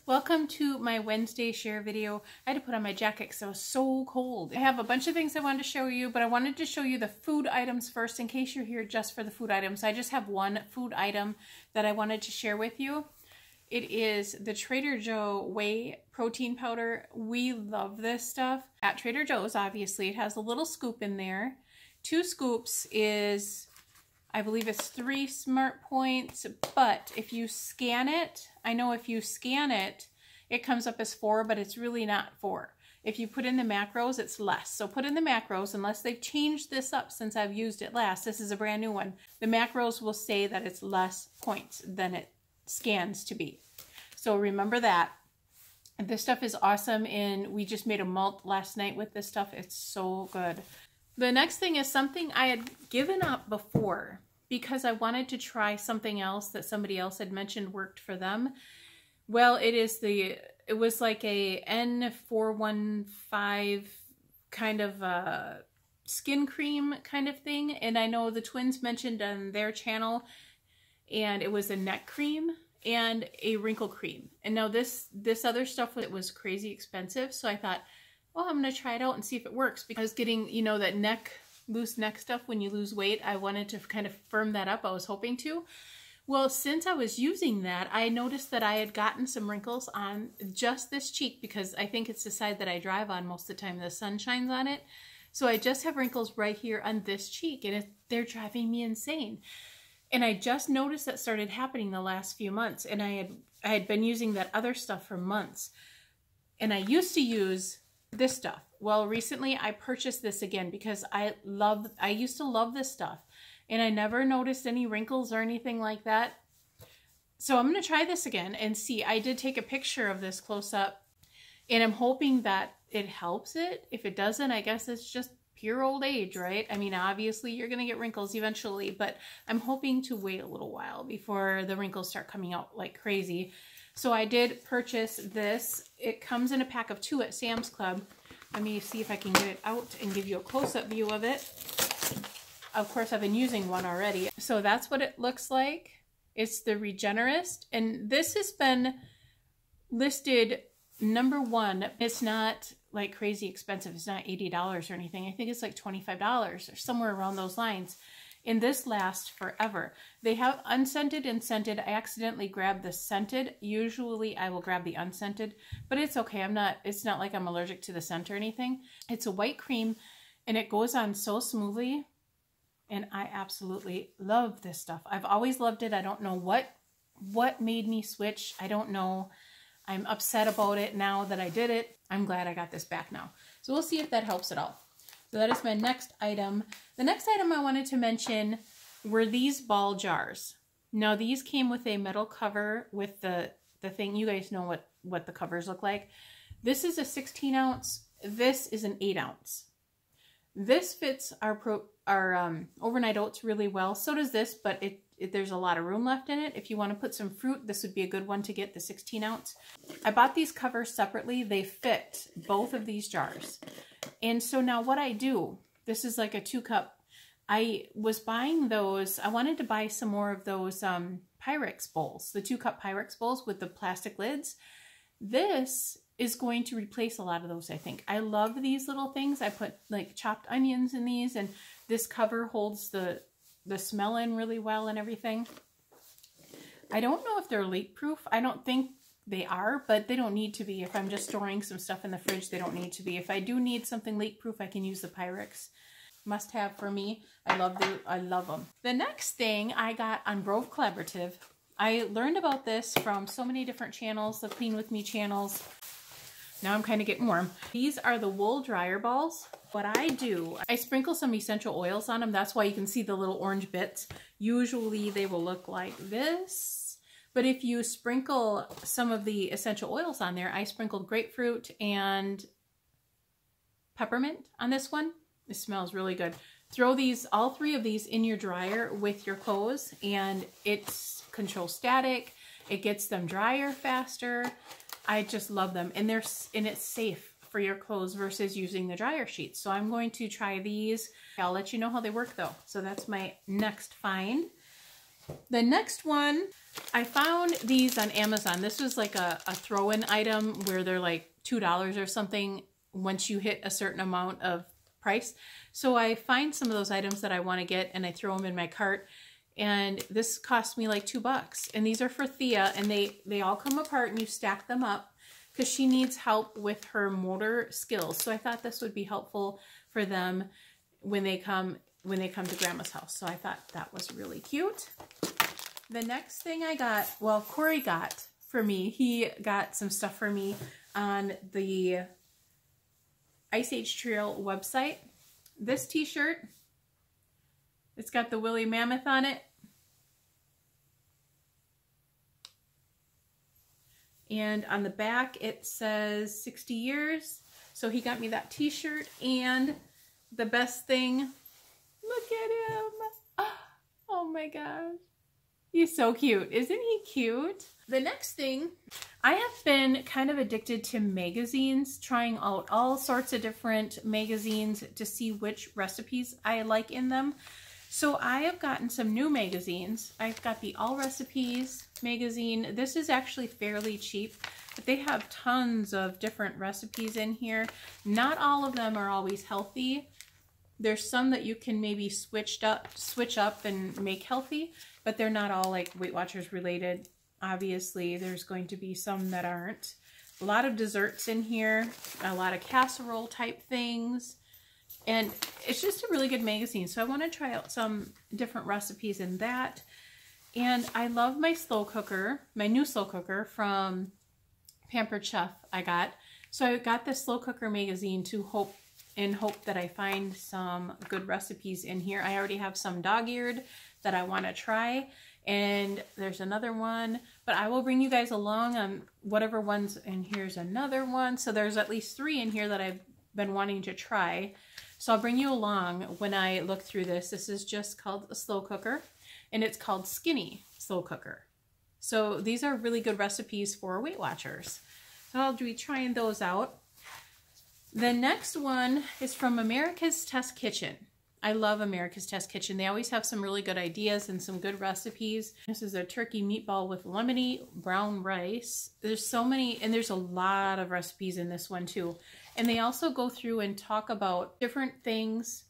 Welcome to my Wednesday share video. I had to put on my jacket because it was so cold. I have a bunch of things I wanted to show you, but I wanted to show you the food items first in case you're here just for the food items. I just have one food item that I wanted to share with you. It is the Trader Joe whey protein powder. We love this stuff. At Trader Joe's, obviously, it has a little scoop in there. 2 scoops is, I believe it's 3 smart points, but if you scan it, I know if you scan it, it comes up as 4, but it's really not 4. If you put in the macros, it's less. So put in the macros, unless they've changed this up since I've used it last. This is a brand new one. The macros will say that it's less points than it scans to be. So remember that. And this stuff is awesome, and we just made a malt last night with this stuff. It's so good. The next thing is something I had given up before because I wanted to try something else that somebody else had mentioned worked for them. Well, it was like a N415 kind of a skin cream kind of thing. And I know the twins mentioned on their channel, and it was a neck cream and a wrinkle cream. And now this other stuff, it was crazy expensive. So I thought, oh, I'm going to try it out and see if it works, because getting, you know, that loose neck stuff when you lose weight, I wanted to kind of firm that up. I was hoping to. Well, since I was using that, I noticed that I had gotten some wrinkles on just this cheek, because I think it's the side that I drive on most of the time. The sun shines on it. So I just have wrinkles right here on this cheek, and they're driving me insane. And I just noticed that started happening the last few months, and I had been using that other stuff for months. And I used to use this stuff. Well, recently I purchased this again because I used to love this stuff, and I never noticed any wrinkles or anything like that. So I'm going to try this again and see. I did take a picture of this close up, and I'm hoping that it helps it. If it doesn't, I guess it's just pure old age, right? I mean, obviously you're going to get wrinkles eventually, but I'm hoping to wait a little while before the wrinkles start coming out like crazy. So I did purchase this. It comes in a pack of 2 at Sam's Club. Let me see if I can get it out and give you a close-up view of it. Of course, I've been using one already. So that's what it looks like. It's the Regenerist, and this has been listed #1. It's not like crazy expensive. It's not $80 or anything. I think it's like $25 or somewhere around those lines. And this lasts forever. They have unscented and scented. I accidentally grabbed the scented. Usually I will grab the unscented, but it's okay. It's not like I'm allergic to the scent or anything. It's a white cream, and it goes on so smoothly. And I absolutely love this stuff. I've always loved it. I don't know what made me switch. I don't know. I'm upset about it now that I did it. I'm glad I got this back now. So we'll see if that helps at all. So that is my next item. The next item I wanted to mention were these ball jars. Now these came with a metal cover with the thing. You guys know what the covers look like. This is a 16 ounce. This is an 8 ounce. This fits our overnight oats really well. So does this, but there's a lot of room left in it. If you want to put some fruit, this would be a good one to get, the 16 ounce. I bought these covers separately. They fit both of these jars. And so now what I do, this is like a 2-cup. I was buying those. I wanted to buy some more of those Pyrex bowls, the 2-cup Pyrex bowls with the plastic lids. This is going to replace a lot of those, I think. I love these little things. I put like chopped onions in these, and this cover holds the smell in really well and everything. I don't know if they're leak proof. I don't think they are, but they don't need to be. If I'm just storing some stuff in the fridge, they don't need to be. If I do need something leak proof, I can use the Pyrex. Must have for me. I love them. The next thing I got on Grove Collaborative. I learned about this from so many different channels, the Clean With Me channels. Now I'm kind of getting warm. These are the wool dryer balls. What I do, I sprinkle some essential oils on them. That's why you can see the little orange bits. Usually they will look like this. But if you sprinkle some of the essential oils on there, I sprinkled grapefruit and peppermint on this one. It smells really good. Throw all 3 of these in your dryer with your clothes, and it controls static. It gets them drier faster. I just love them, and it's safe for your clothes versus using the dryer sheets. So I'm going to try these. I'll let you know how they work though. So that's my next find. The next one, I found these on Amazon. This was like a throw-in item where they're like $2 or something once you hit a certain amount of price. So I find some of those items that I want to get and I throw them in my cart. And this cost me like $2. And these are for Thea, and they all come apart and you stack them up because she needs help with her motor skills. So I thought this would be helpful for them when they come to Grandma's house. So I thought that was really cute. The next thing I got, well, Corey got for me, he got some stuff for me on the Ice Age Trail website. This t-shirt, it's got the woolly mammoth on it. And on the back, it says 60 years. So he got me that t-shirt, and the best thing, look at him. Oh my gosh. He's so cute. Isn't he cute? The next thing, I have been kind of addicted to magazines, trying out all sorts of different magazines to see which recipes I like in them. So I have gotten some new magazines. I've got the All Recipes magazine. This is actually fairly cheap, but they have tons of different recipes in here. Not all of them are always healthy. There's some that you can maybe switch up and make healthy, but they're not all like Weight Watchers related. Obviously, there's going to be some that aren't. A lot of desserts in here, a lot of casserole type things. And it's just a really good magazine. So I want to try out some different recipes in that. And I love my slow cooker, my new slow cooker from Pampered Chef I got. So I got this slow cooker magazine to hope that I find some good recipes in here. I already have some dog-eared that I want to try. And there's another one, but I will bring you guys along on whatever ones. And here's another one. So there's at least 3 in here that I've been wanting to try. So I'll bring you along when I look through this. This is just called a slow cooker, and it's called Skinny Slow Cooker. So these are really good recipes for Weight Watchers. So I'll be trying those out. The next one is from America's Test Kitchen. I love America's Test Kitchen. They always have some really good ideas and some good recipes. This is a turkey meatball with lemony brown rice. There's so many, and there's a lot of recipes in this one too. And they also go through and talk about different things,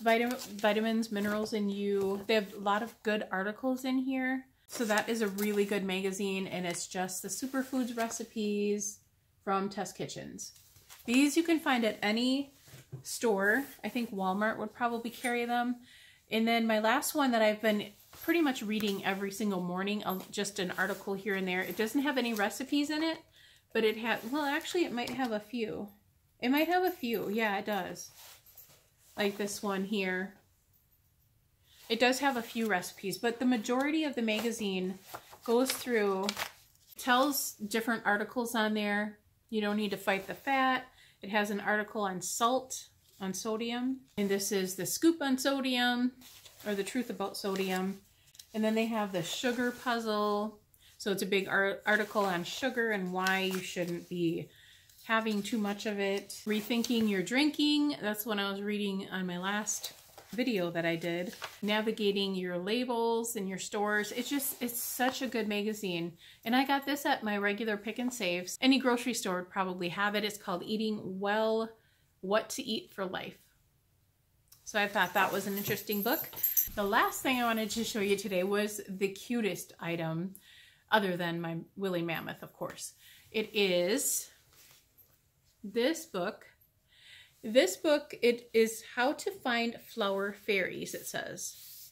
vitamins, minerals in you. They have a lot of good articles in here. So that is a really good magazine, and it's just the superfoods recipes from Test Kitchens. These you can find at any store. I think Walmart would probably carry them. And then my last one that I've been pretty much reading every single morning, just an article here and there. It doesn't have any recipes in it, but it has, well, actually it might have a few. It might have a few. Yeah, it does. Like this one here. It does have a few recipes, but the majority of the magazine goes through, tells different articles on there. You don't need to fight the fat. It has an article on salt, on sodium. And this is the scoop on sodium, or the truth about sodium. And then they have the sugar puzzle. So it's a big article on sugar and why you shouldn't be having too much of it. Rethinking your drinking. That's what I was reading on my last video that I did. Navigating your labels in your stores. It's such a good magazine. And I got this at my regular pick and saves. Any grocery store would probably have it. It's called Eating Well, What to Eat for Life. So I thought that was an interesting book. The last thing I wanted to show you today was the cutest item, other than my woolly mammoth, of course. It is this book. This book, it is How to Find Flower Fairies, it says.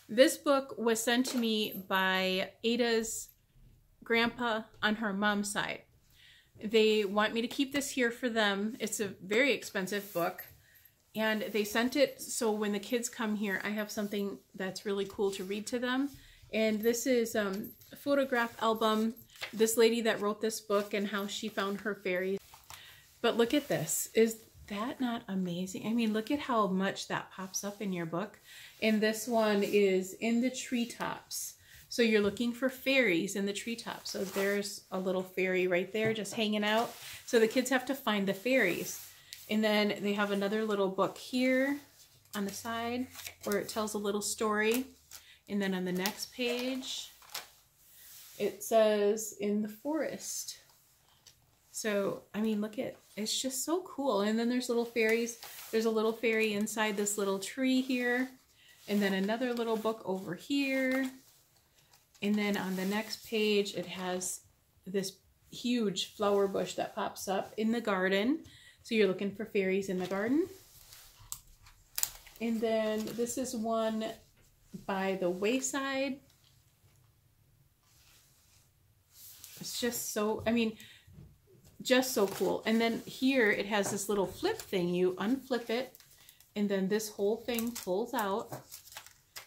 This book was sent to me by Ada's grandpa on her mom's side. They want me to keep this here for them. It's a very expensive book. And they sent it so when the kids come here, I have something that's really cool to read to them. And this is a photograph album. This lady that wrote this book and how she found her fairies. But look at this. Is that not amazing? I mean, look at how much that pops up in your book. And this one is in the treetops. So you're looking for fairies in the treetops. So there's a little fairy right there just hanging out. So the kids have to find the fairies. And then they have another little book here on the side where it tells a little story. And then on the next page, it says in the forest. So, I mean, look at, it's just so cool. And then there's little fairies. There's a little fairy inside this little tree here. And then another little book over here. And then on the next page, it has this huge flower bush that pops up in the garden. So you're looking for fairies in the garden. And then this is one by the wayside. It's just so, I mean, just so cool. And then here it has this little flip thing. You unflip it, and then this whole thing pulls out,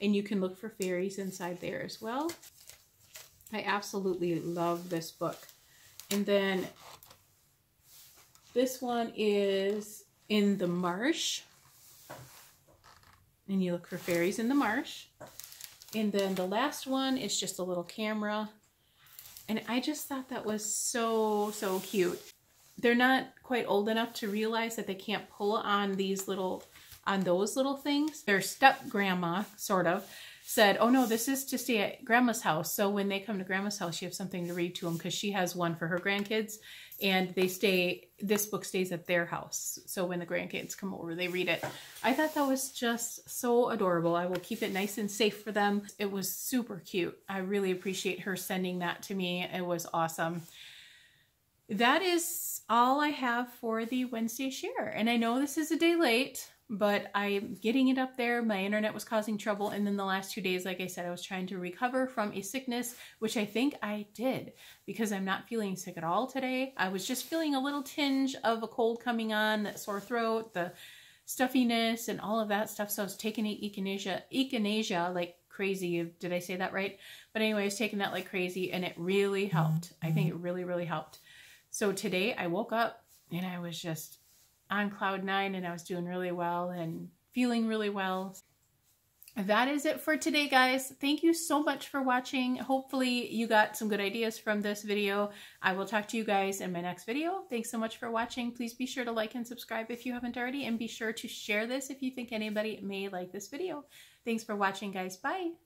and you can look for fairies inside there as well. I absolutely love this book. And then this one is in the marsh, and you look for fairies in the marsh. And then the last one is just a little camera. And I just thought that was so, so cute. They're not quite old enough to realize that they can't pull on these little, on those little things. Their step grandma, sort of, said, oh no, this is to stay at grandma's house. So when they come to grandma's house, you have something to read to them, because she has one for her grandkids, and they stay, this book stays at their house. So when the grandkids come over, they read it. I thought that was just so adorable. I will keep it nice and safe for them. It was super cute. I really appreciate her sending that to me. It was awesome. That is all I have for the Wednesday share. And I know this is a day late, but I'm getting it up there. My internet was causing trouble. And then the last 2 days, like I said, I was trying to recover from a sickness, which I think I did, because I'm not feeling sick at all today. I was just feeling a little tinge of a cold coming on, that sore throat, the stuffiness and all of that stuff. So I was taking echinacea like crazy. Did I say that right? But anyway, I was taking that like crazy, and it really helped. I think it really, really helped. So today I woke up and I was just on cloud 9, and I was doing really well and feeling really well. That is it for today, guys. Thank you so much for watching. Hopefully you got some good ideas from this video. I will talk to you guys in my next video. Thanks so much for watching. Please be sure to like and subscribe if you haven't already, and be sure to share this if you think anybody may like this video. Thanks for watching, guys. Bye.